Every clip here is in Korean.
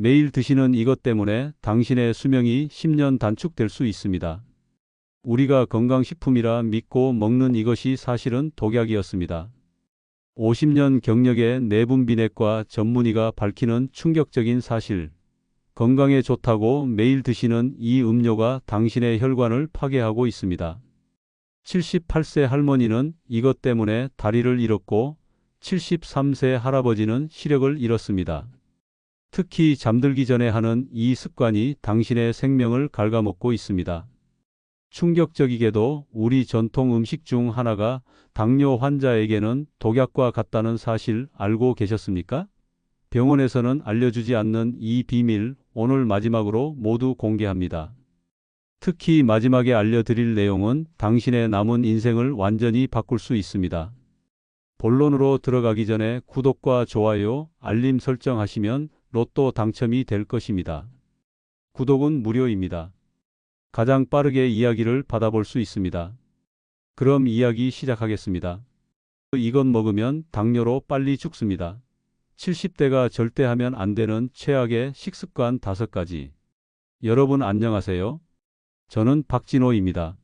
매일 드시는 이것 때문에 당신의 수명이 10년 단축될 수 있습니다. 우리가 건강식품이라 믿고 먹는 이것이 사실은 독약이었습니다. 50년 경력의 내분비내과 전문의가 밝히는 충격적인 사실. 건강에 좋다고 매일 드시는 이 음료가 당신의 혈관을 파괴하고 있습니다. 78세 할머니는 이것 때문에 다리를 잃었고 73세 할아버지는 시력을 잃었습니다. 특히 잠들기 전에 하는 이 습관이 당신의 생명을 갉아먹고 있습니다. 충격적이게도 우리 전통 음식 중 하나가 당뇨 환자에게는 독약과 같다는 사실 알고 계셨습니까? 병원에서는 알려주지 않는 이 비밀, 오늘 마지막으로 모두 공개합니다. 특히 마지막에 알려드릴 내용은 당신의 남은 인생을 완전히 바꿀 수 있습니다. 본론으로 들어가기 전에 구독과 좋아요, 알림 설정하시면 로또 당첨이 될 것입니다. 구독은 무료입니다. 가장 빠르게 이야기를 받아볼 수 있습니다. 그럼 이야기 시작하겠습니다. 이것 먹으면 당뇨로 빨리 죽습니다. 70대가 절대 하면 안 되는 최악의 식습관 5가지. 여러분 안녕하세요. 저는 박진호입니다.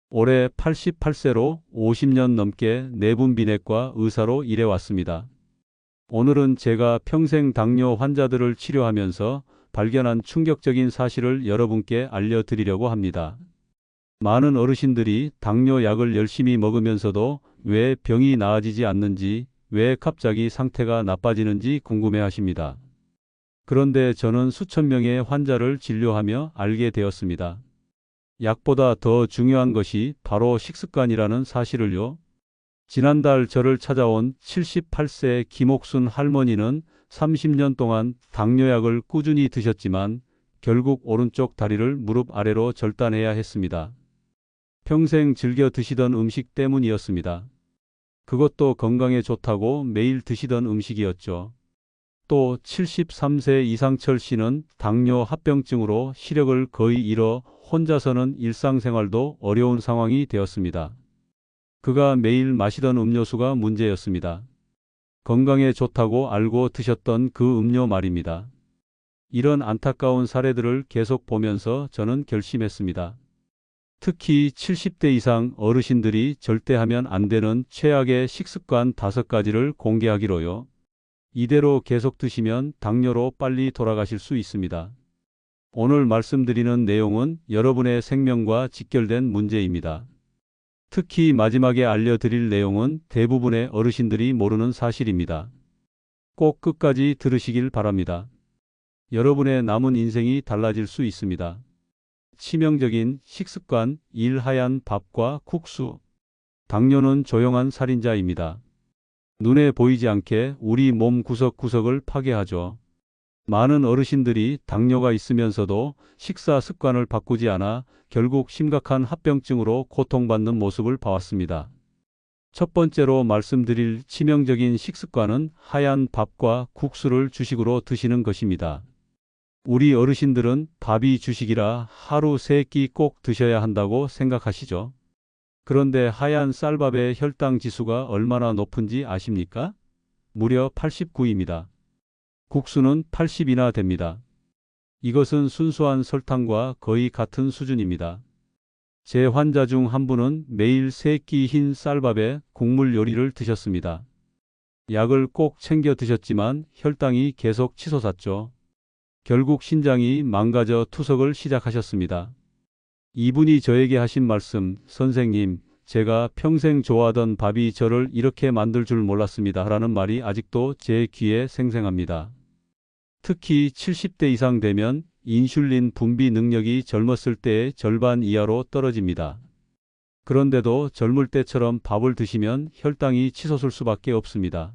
올해 88세로 50년 넘게 내분비내과 의사로 일해왔습니다. 오늘은 제가 평생 당뇨 환자들을 치료하면서 발견한 충격적인 사실을 여러분께 알려드리려고 합니다. 많은 어르신들이 당뇨 약을 열심히 먹으면서도 왜 병이 나아지지 않는지, 왜 갑자기 상태가 나빠지는지 궁금해하십니다. 그런데 저는 수천 명의 환자를 진료하며 알게 되었습니다. 약보다 더 중요한 것이 바로 식습관이라는 사실을요. 지난달 저를 찾아온 78세 김옥순 할머니는 30년 동안 당뇨약을 꾸준히 드셨지만 결국 오른쪽 다리를 무릎 아래로 절단해야 했습니다. 평생 즐겨 드시던 음식 때문이었습니다. 그것도 건강에 좋다고 매일 드시던 음식이었죠. 또 73세 이상철 씨는 당뇨 합병증으로 시력을 거의 잃어 혼자서는 일상생활도 어려운 상황이 되었습니다. 그가 매일 마시던 음료수가 문제였습니다. 건강에 좋다고 알고 드셨던 그 음료 말입니다. 이런 안타까운 사례들을 계속 보면서 저는 결심했습니다. 특히 70대 이상 어르신들이 절대 하면 안 되는 최악의 식습관 5가지를 공개하기로요. 이대로 계속 드시면 당뇨로 빨리 돌아가실 수 있습니다. 오늘 말씀드리는 내용은 여러분의 생명과 직결된 문제입니다. 특히 마지막에 알려드릴 내용은 대부분의 어르신들이 모르는 사실입니다. 꼭 끝까지 들으시길 바랍니다. 여러분의 남은 인생이 달라질 수 있습니다. 치명적인 식습관 1. 하얀 밥과 국수. 당뇨는 조용한 살인자입니다. 눈에 보이지 않게 우리 몸 구석구석을 파괴하죠. 많은 어르신들이 당뇨가 있으면서도 식사 습관을 바꾸지 않아 결국 심각한 합병증으로 고통받는 모습을 봐왔습니다. 첫 번째로 말씀드릴 치명적인 식습관은 하얀 밥과 국수를 주식으로 드시는 것입니다. 우리 어르신들은 밥이 주식이라 하루 3끼 꼭 드셔야 한다고 생각하시죠? 그런데 하얀 쌀밥의 혈당 지수가 얼마나 높은지 아십니까? 무려 89입니다. 국수는 80이나 됩니다. 이것은 순수한 설탕과 거의 같은 수준입니다. 제 환자 중 한 분은 매일 3끼 흰 쌀밥에 국물 요리를 드셨습니다. 약을 꼭 챙겨 드셨지만 혈당이 계속 치솟았죠. 결국 신장이 망가져 투석을 시작하셨습니다. 이분이 저에게 하신 말씀, 선생님, 제가 평생 좋아하던 밥이 저를 이렇게 만들 줄 몰랐습니다. 라는 말이 아직도 제 귀에 생생합니다. 특히 70대 이상 되면 인슐린 분비 능력이 젊었을 때의 절반 이하로 떨어집니다. 그런데도 젊을 때처럼 밥을 드시면 혈당이 치솟을 수밖에 없습니다.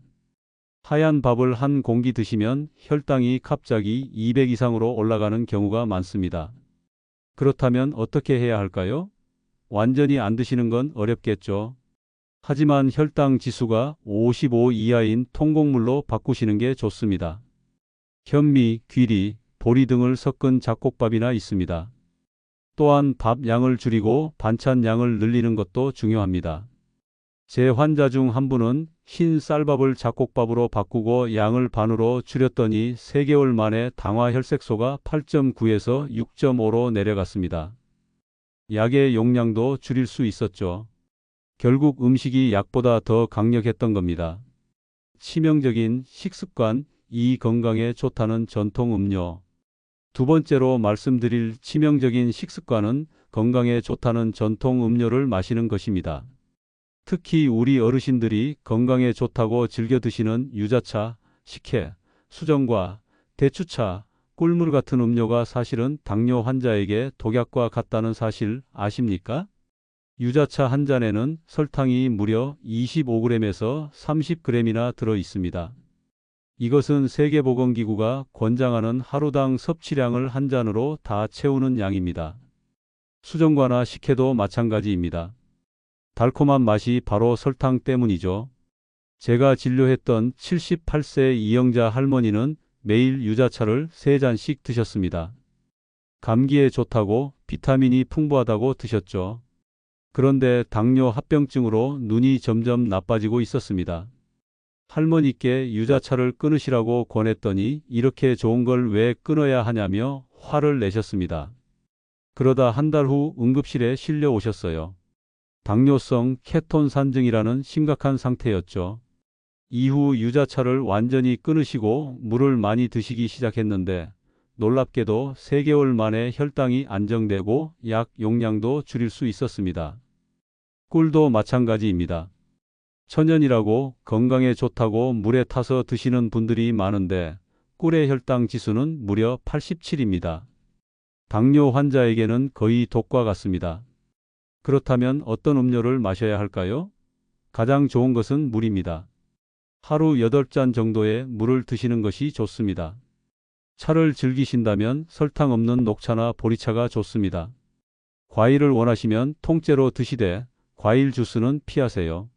하얀 밥을 한 공기 드시면 혈당이 갑자기 200 이상으로 올라가는 경우가 많습니다. 그렇다면 어떻게 해야 할까요? 완전히 안 드시는 건 어렵겠죠. 하지만 혈당 지수가 55 이하인 통곡물로 바꾸시는 게 좋습니다. 현미, 귀리, 보리 등을 섞은 잡곡밥이나 있습니다. 또한 밥 양을 줄이고 반찬 양을 늘리는 것도 중요합니다. 제 환자 중 한 분은 흰 쌀밥을 잡곡밥으로 바꾸고 양을 반으로 줄였더니 3개월 만에 당화 혈색소가 8.9에서 6.5로 내려갔습니다. 약의 용량도 줄일 수 있었죠. 결국 음식이 약보다 더 강력했던 겁니다. 치명적인 식습관, 이 건강에 좋다는 전통 음료. 두 번째로 말씀드릴 치명적인 식습관은 건강에 좋다는 전통 음료를 마시는 것입니다. 특히 우리 어르신들이 건강에 좋다고 즐겨 드시는 유자차, 식혜, 수정과 대추차, 꿀물 같은 음료가 사실은 당뇨 환자에게 독약과 같다는 사실 아십니까? 유자차 한 잔에는 설탕이 무려 25g에서 30g이나 들어 있습니다. 이것은 세계보건기구가 권장하는 하루당 섭취량을 한 잔으로 다 채우는 양입니다. 수정과나 식혜도 마찬가지입니다. 달콤한 맛이 바로 설탕 때문이죠. 제가 진료했던 78세 이영자 할머니는 매일 유자차를 3잔씩 드셨습니다. 감기에 좋다고 비타민이 풍부하다고 드셨죠. 그런데 당뇨 합병증으로 눈이 점점 나빠지고 있었습니다. 할머니께 유자차를 끊으시라고 권했더니 이렇게 좋은 걸 왜 끊어야 하냐며 화를 내셨습니다. 그러다 한 달 후 응급실에 실려 오셨어요. 당뇨성 케톤 산증이라는 심각한 상태였죠. 이후 유자차를 완전히 끊으시고 물을 많이 드시기 시작했는데 놀랍게도 3개월 만에 혈당이 안정되고 약 용량도 줄일 수 있었습니다. 꿀도 마찬가지입니다. 천연이라고 건강에 좋다고 물에 타서 드시는 분들이 많은데 꿀의 혈당 지수는 무려 87입니다. 당뇨 환자에게는 거의 독과 같습니다. 그렇다면 어떤 음료를 마셔야 할까요? 가장 좋은 것은 물입니다. 하루 8잔 정도의 물을 드시는 것이 좋습니다. 차를 즐기신다면 설탕 없는 녹차나 보리차가 좋습니다. 과일을 원하시면 통째로 드시되 과일 주스는 피하세요.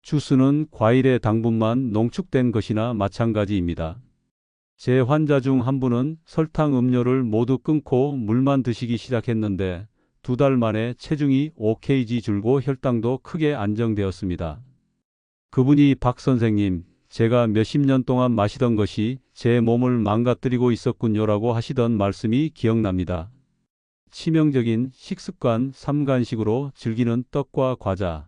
주스는 과일의 당분만 농축된 것이나 마찬가지입니다. 제 환자 중 한 분은 설탕 음료를 모두 끊고 물만 드시기 시작했는데 2달 만에 체중이 5kg 줄고 혈당도 크게 안정되었습니다. 그분이 박 선생님, 제가 몇십 년 동안 마시던 것이 제 몸을 망가뜨리고 있었군요라고 하시던 말씀이 기억납니다. 치명적인 식습관 3간식으로 즐기는 떡과 과자.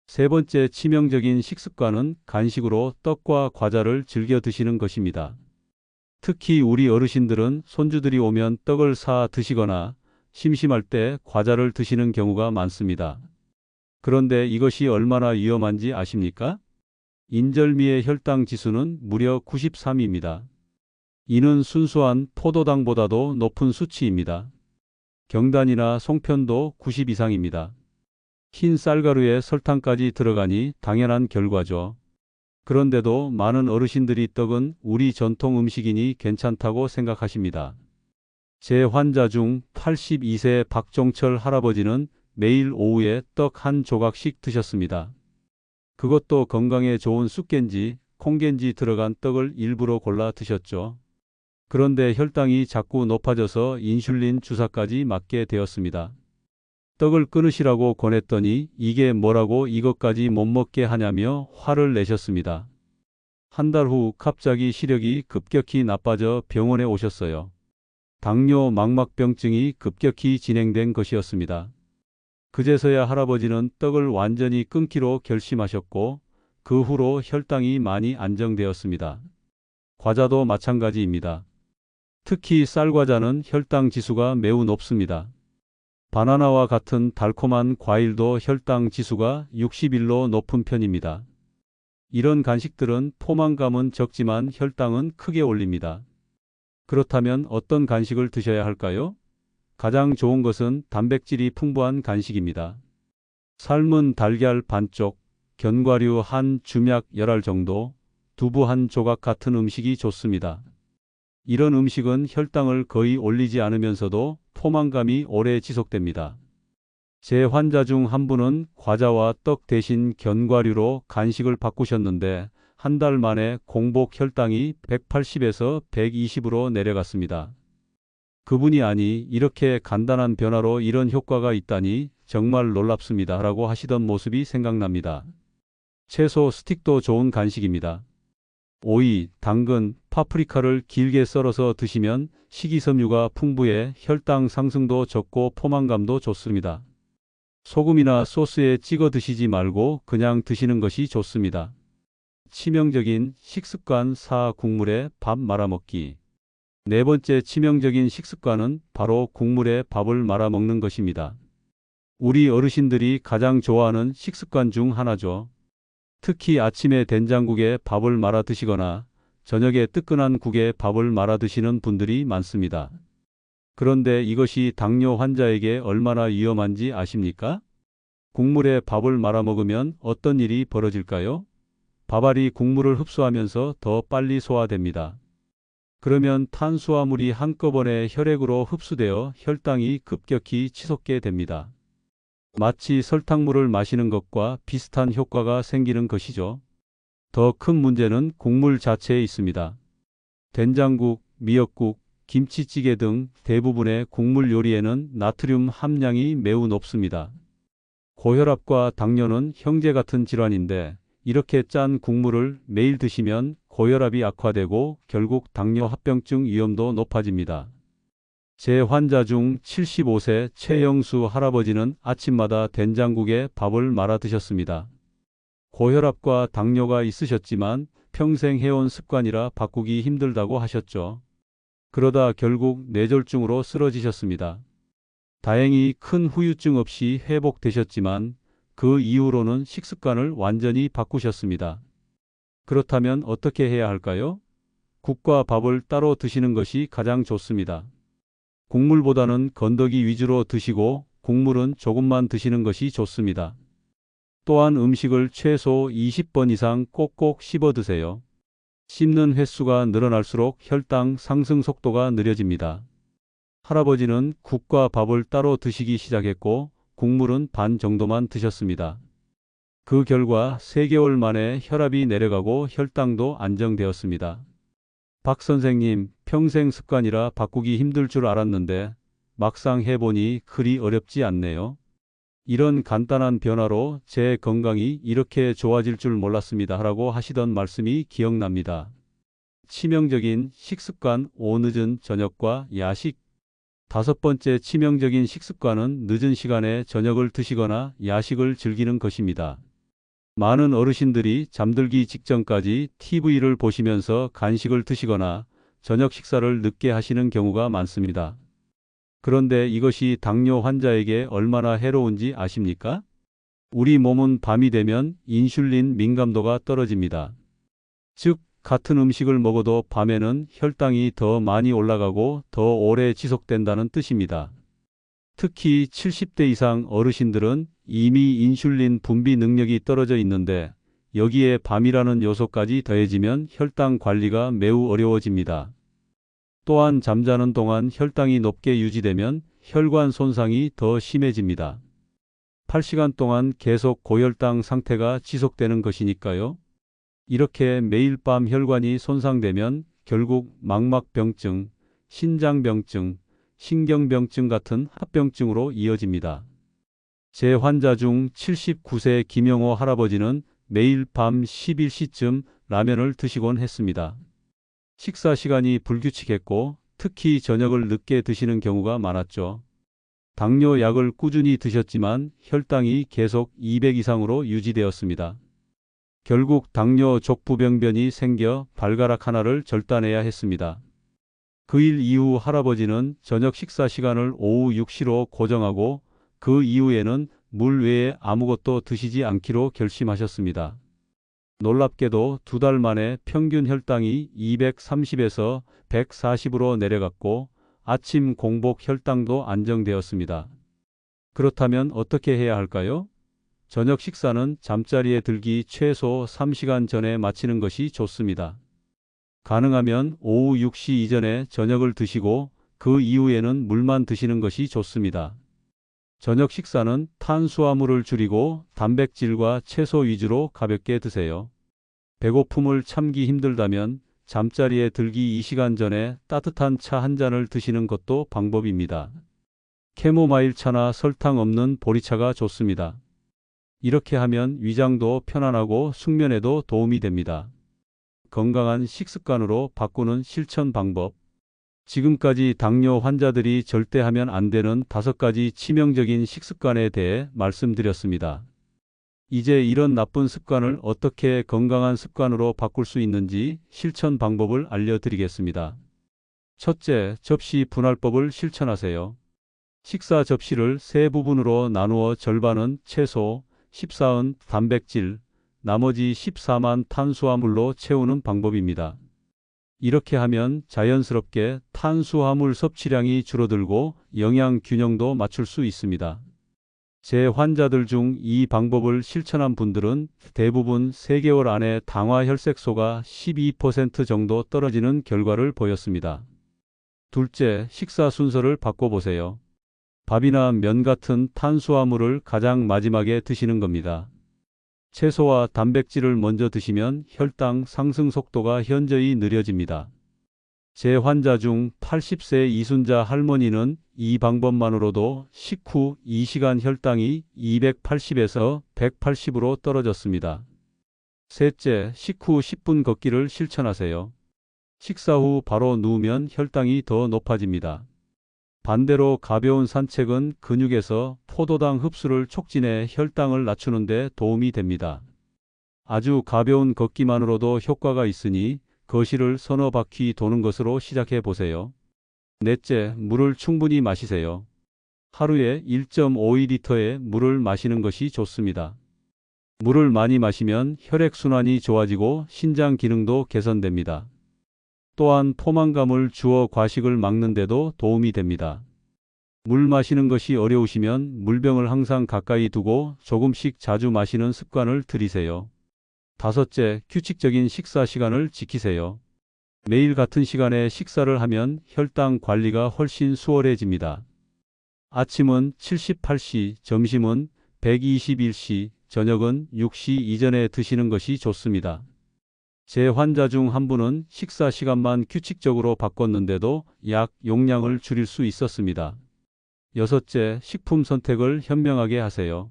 세 번째 치명적인 식습관은 간식으로 떡과 과자를 즐겨 드시는 것입니다. 특히 우리 어르신들은 손주들이 오면 떡을 사 드시거나 심심할 때 과자를 드시는 경우가 많습니다. 그런데 이것이 얼마나 위험한지 아십니까? 인절미의 혈당 지수는 무려 93입니다. 이는 순수한 포도당보다도 높은 수치입니다. 경단이나 송편도 90 이상입니다. 흰 쌀가루에 설탕까지 들어가니 당연한 결과죠. 그런데도 많은 어르신들이 떡은 우리 전통 음식이니 괜찮다고 생각하십니다. 제 환자 중 82세 박종철 할아버지는 매일 오후에 떡 한 조각씩 드셨습니다. 그것도 건강에 좋은 쑥겐지, 콩겐지 들어간 떡을 일부러 골라 드셨죠. 그런데 혈당이 자꾸 높아져서 인슐린 주사까지 맞게 되었습니다. 떡을 끊으시라고 권했더니 이게 뭐라고 이것까지 못 먹게 하냐며 화를 내셨습니다. 한 달 후 갑자기 시력이 급격히 나빠져 병원에 오셨어요. 당뇨 망막병증이 급격히 진행된 것이었습니다. 그제서야 할아버지는 떡을 완전히 끊기로 결심하셨고 그 후로 혈당이 많이 안정되었습니다. 과자도 마찬가지입니다. 특히 쌀과자는 혈당 지수가 매우 높습니다. 바나나와 같은 달콤한 과일도 혈당 지수가 61로 높은 편입니다. 이런 간식들은 포만감은 적지만 혈당은 크게 올립니다. 그렇다면 어떤 간식을 드셔야 할까요? 가장 좋은 것은 단백질이 풍부한 간식입니다. 삶은 달걀 반쪽, 견과류 한 주맥 열알 정도, 두부 한 조각 같은 음식이 좋습니다. 이런 음식은 혈당을 거의 올리지 않으면서도 포만감이 오래 지속됩니다. 제 환자 중 한 분은 과자와 떡 대신 견과류로 간식을 바꾸셨는데 한 달 만에 공복 혈당이 180에서 120으로 내려갔습니다. 그분이 아니 이렇게 간단한 변화로 이런 효과가 있다니 정말 놀랍습니다 라고 하시던 모습이 생각납니다. 채소 스틱도 좋은 간식입니다. 오이, 당근, 파프리카를 길게 썰어서 드시면 식이섬유가 풍부해 혈당 상승도 적고 포만감도 좋습니다. 소금이나 소스에 찍어 드시지 말고 그냥 드시는 것이 좋습니다. 치명적인 식습관 4. 국물에 밥 말아먹기. 네 번째 치명적인 식습관은 바로 국물에 밥을 말아 먹는 것입니다. 우리 어르신들이 가장 좋아하는 식습관 중 하나죠. 특히 아침에 된장국에 밥을 말아 드시거나 저녁에 뜨끈한 국에 밥을 말아 드시는 분들이 많습니다. 그런데 이것이 당뇨 환자에게 얼마나 위험한지 아십니까? 국물에 밥을 말아 먹으면 어떤 일이 벌어질까요? 밥알이 국물을 흡수하면서 더 빨리 소화됩니다. 그러면 탄수화물이 한꺼번에 혈액으로 흡수되어 혈당이 급격히 치솟게 됩니다. 마치 설탕물을 마시는 것과 비슷한 효과가 생기는 것이죠. 더 큰 문제는 국물 자체에 있습니다. 된장국, 미역국, 김치찌개 등 대부분의 국물 요리에는 나트륨 함량이 매우 높습니다. 고혈압과 당뇨는 형제 같은 질환인데 이렇게 짠 국물을 매일 드시면 고혈압이 악화되고 결국 당뇨 합병증 위험도 높아집니다. 제 환자 중 75세 최영수 할아버지는 아침마다 된장국에 밥을 말아 드셨습니다. 고혈압과 당뇨가 있으셨지만 평생 해온 습관이라 바꾸기 힘들다고 하셨죠. 그러다 결국 뇌졸중으로 쓰러지셨습니다. 다행히 큰 후유증 없이 회복되셨지만 그 이후로는 식습관을 완전히 바꾸셨습니다. 그렇다면 어떻게 해야 할까요? 국과 밥을 따로 드시는 것이 가장 좋습니다. 국물보다는 건더기 위주로 드시고 국물은 조금만 드시는 것이 좋습니다. 또한 음식을 최소 20번 이상 꼭꼭 씹어 드세요. 씹는 횟수가 늘어날수록 혈당 상승 속도가 느려집니다. 할아버지는 국과 밥을 따로 드시기 시작했고 국물은 반 정도만 드셨습니다. 그 결과 3개월 만에 혈압이 내려가고 혈당도 안정되었습니다. 박 선생님, 평생 습관이라 바꾸기 힘들 줄 알았는데 막상 해보니 그리 어렵지 않네요. 이런 간단한 변화로 제 건강이 이렇게 좋아질 줄 몰랐습니다. 라고 하시던 말씀이 기억납니다. 치명적인 식습관 5. 늦은 저녁과 야식. 5번째 치명적인 식습관은 늦은 시간에 저녁을 드시거나 야식을 즐기는 것입니다. 많은 어르신들이 잠들기 직전까지 TV를 보시면서 간식을 드시거나 저녁 식사를 늦게 하시는 경우가 많습니다. 그런데 이것이 당뇨 환자에게 얼마나 해로운지 아십니까? 우리 몸은 밤이 되면 인슐린 민감도가 떨어집니다. 즉, 같은 음식을 먹어도 밤에는 혈당이 더 많이 올라가고 더 오래 지속된다는 뜻입니다. 특히 70대 이상 어르신들은 이미 인슐린 분비 능력이 떨어져 있는데 여기에 밤이라는 요소까지 더해지면 혈당 관리가 매우 어려워집니다. 또한 잠자는 동안 혈당이 높게 유지되면 혈관 손상이 더 심해집니다. 8시간 동안 계속 고혈당 상태가 지속되는 것이니까요. 이렇게 매일 밤 혈관이 손상되면 결국 망막병증, 신장병증, 신경병증 같은 합병증으로 이어집니다. 제 환자 중 79세 김영호 할아버지는 매일 밤 11시쯤 라면을 드시곤 했습니다. 식사 시간이 불규칙했고 특히 저녁을 늦게 드시는 경우가 많았죠. 당뇨 약을 꾸준히 드셨지만 혈당이 계속 200 이상으로 유지되었습니다. 결국 당뇨 족부병변이 생겨 발가락 하나를 절단해야 했습니다. 그 일 이후 할아버지는 저녁 식사 시간을 오후 6시로 고정하고 그 이후에는 물 외에 아무것도 드시지 않기로 결심하셨습니다. 놀랍게도 2달 만에 평균 혈당이 230에서 140으로 내려갔고 아침 공복 혈당도 안정되었습니다. 그렇다면 어떻게 해야 할까요? 저녁 식사는 잠자리에 들기 최소 3시간 전에 마치는 것이 좋습니다. 가능하면 오후 6시 이전에 저녁을 드시고 그 이후에는 물만 드시는 것이 좋습니다. 저녁 식사는 탄수화물을 줄이고 단백질과 채소 위주로 가볍게 드세요. 배고픔을 참기 힘들다면 잠자리에 들기 2시간 전에 따뜻한 차 한 잔을 드시는 것도 방법입니다. 캐모마일 차나 설탕 없는 보리차가 좋습니다. 이렇게 하면 위장도 편안하고 숙면에도 도움이 됩니다. 건강한 식습관으로 바꾸는 실천 방법. 지금까지 당뇨 환자들이 절대 하면 안 되는 5가지 치명적인 식습관에 대해 말씀드렸습니다. 이제 이런 나쁜 습관을 어떻게 건강한 습관으로 바꿀 수 있는지 실천 방법을 알려드리겠습니다. 첫째, 접시 분할법을 실천하세요. 식사 접시를 3부분으로 나누어 절반은 채소, 14은 단백질, 나머지 14만 탄수화물로 채우는 방법입니다. 이렇게 하면 자연스럽게 탄수화물 섭취량이 줄어들고 영양 균형도 맞출 수 있습니다. 제 환자들 중 이 방법을 실천한 분들은 대부분 3개월 안에 당화 혈색소가 12% 정도 떨어지는 결과를 보였습니다. 둘째, 식사 순서를 바꿔보세요. 밥이나 면 같은 탄수화물을 가장 마지막에 드시는 겁니다. 채소와 단백질을 먼저 드시면 혈당 상승 속도가 현저히 느려집니다. 제 환자 중 80세 이순자 할머니는 이 방법만으로도 식후 2시간 혈당이 280에서 180으로 떨어졌습니다. 셋째, 식후 10분 걷기를 실천하세요. 식사 후 바로 누우면 혈당이 더 높아집니다. 반대로 가벼운 산책은 근육에서 포도당 흡수를 촉진해 혈당을 낮추는 데 도움이 됩니다. 아주 가벼운 걷기만으로도 효과가 있으니 거실을 서너 바퀴 도는 것으로 시작해 보세요. 넷째, 물을 충분히 마시세요. 하루에 1.52리터의 물을 마시는 것이 좋습니다. 물을 많이 마시면 혈액순환이 좋아지고 신장 기능도 개선됩니다. 또한 포만감을 주어 과식을 막는 데도 도움이 됩니다. 물 마시는 것이 어려우시면 물병을 항상 가까이 두고 조금씩 자주 마시는 습관을 들이세요. 다섯째, 규칙적인 식사 시간을 지키세요. 매일 같은 시간에 식사를 하면 혈당 관리가 훨씬 수월해집니다. 아침은 78시, 점심은 121시, 저녁은 6시 이전에 드시는 것이 좋습니다. 제 환자 중 한 분은 식사 시간만 규칙적으로 바꿨는데도 약 용량을 줄일 수 있었습니다. 여섯째, 식품 선택을 현명하게 하세요.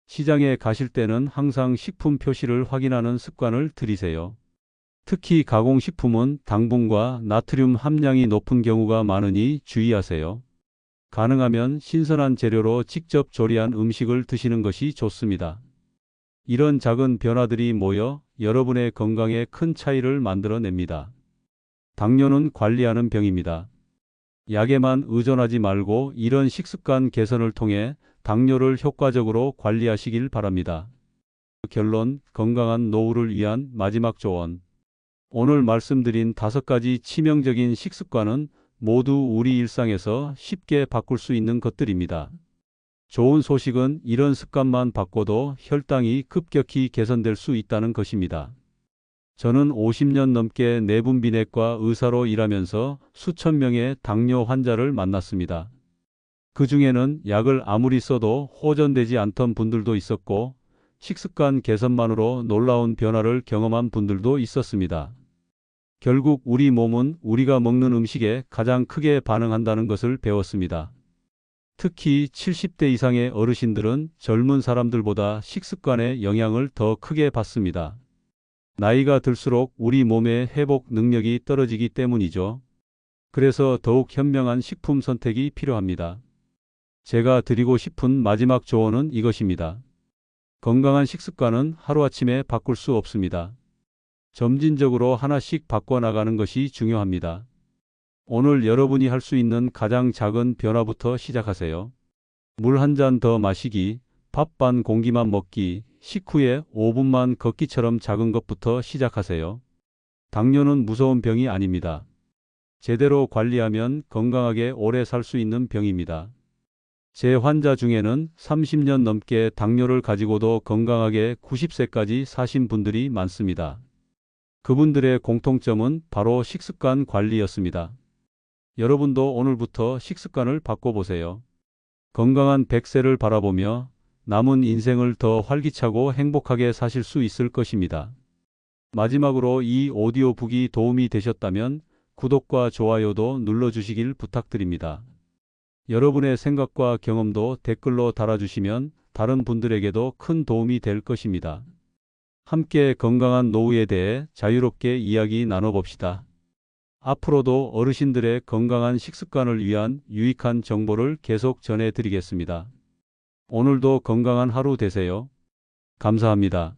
시장에 가실 때는 항상 식품 표시를 확인하는 습관을 들이세요. 특히 가공식품은 당분과 나트륨 함량이 높은 경우가 많으니 주의하세요. 가능하면 신선한 재료로 직접 조리한 음식을 드시는 것이 좋습니다. 이런 작은 변화들이 모여 여러분의 건강에 큰 차이를 만들어냅니다. 당뇨는 관리하는 병입니다. 약에만 의존하지 말고 이런 식습관 개선을 통해 당뇨를 효과적으로 관리하시길 바랍니다. 결론, 건강한 노후를 위한 마지막 조언. 오늘 말씀드린 5가지 치명적인 식습관은 모두 우리 일상에서 쉽게 바꿀 수 있는 것들입니다. 좋은 소식은 이런 습관만 바꿔도 혈당이 급격히 개선될 수 있다는 것입니다. 저는 50년 넘게 내분비내과 의사로 일하면서 수천 명의 당뇨 환자를 만났습니다. 그 중에는 약을 아무리 써도 호전되지 않던 분들도 있었고, 식습관 개선만으로 놀라운 변화를 경험한 분들도 있었습니다. 결국 우리 몸은 우리가 먹는 음식에 가장 크게 반응한다는 것을 배웠습니다. 특히 70대 이상의 어르신들은 젊은 사람들보다 식습관의 영향을 더 크게 받습니다. 나이가 들수록 우리 몸의 회복 능력이 떨어지기 때문이죠. 그래서 더욱 현명한 식품 선택이 필요합니다. 제가 드리고 싶은 마지막 조언은 이것입니다. 건강한 식습관은 하루아침에 바꿀 수 없습니다. 점진적으로 하나씩 바꿔나가는 것이 중요합니다. 오늘 여러분이 할 수 있는 가장 작은 변화부터 시작하세요. 물 한 잔 더 마시기, 밥 반 공기만 먹기, 식후에 5분만 걷기처럼 작은 것부터 시작하세요. 당뇨는 무서운 병이 아닙니다. 제대로 관리하면 건강하게 오래 살 수 있는 병입니다. 제 환자 중에는 30년 넘게 당뇨를 가지고도 건강하게 90세까지 사신 분들이 많습니다. 그분들의 공통점은 바로 식습관 관리였습니다. 여러분도 오늘부터 식습관을 바꿔보세요. 건강한 100세를 바라보며 남은 인생을 더 활기차고 행복하게 사실 수 있을 것입니다. 마지막으로 이 오디오북이 도움이 되셨다면 구독과 좋아요도 눌러주시길 부탁드립니다. 여러분의 생각과 경험도 댓글로 달아주시면 다른 분들에게도 큰 도움이 될 것입니다. 함께 건강한 노후에 대해 자유롭게 이야기 나눠봅시다. 앞으로도 어르신들의 건강한 식습관을 위한 유익한 정보를 계속 전해드리겠습니다. 오늘도 건강한 하루 되세요. 감사합니다.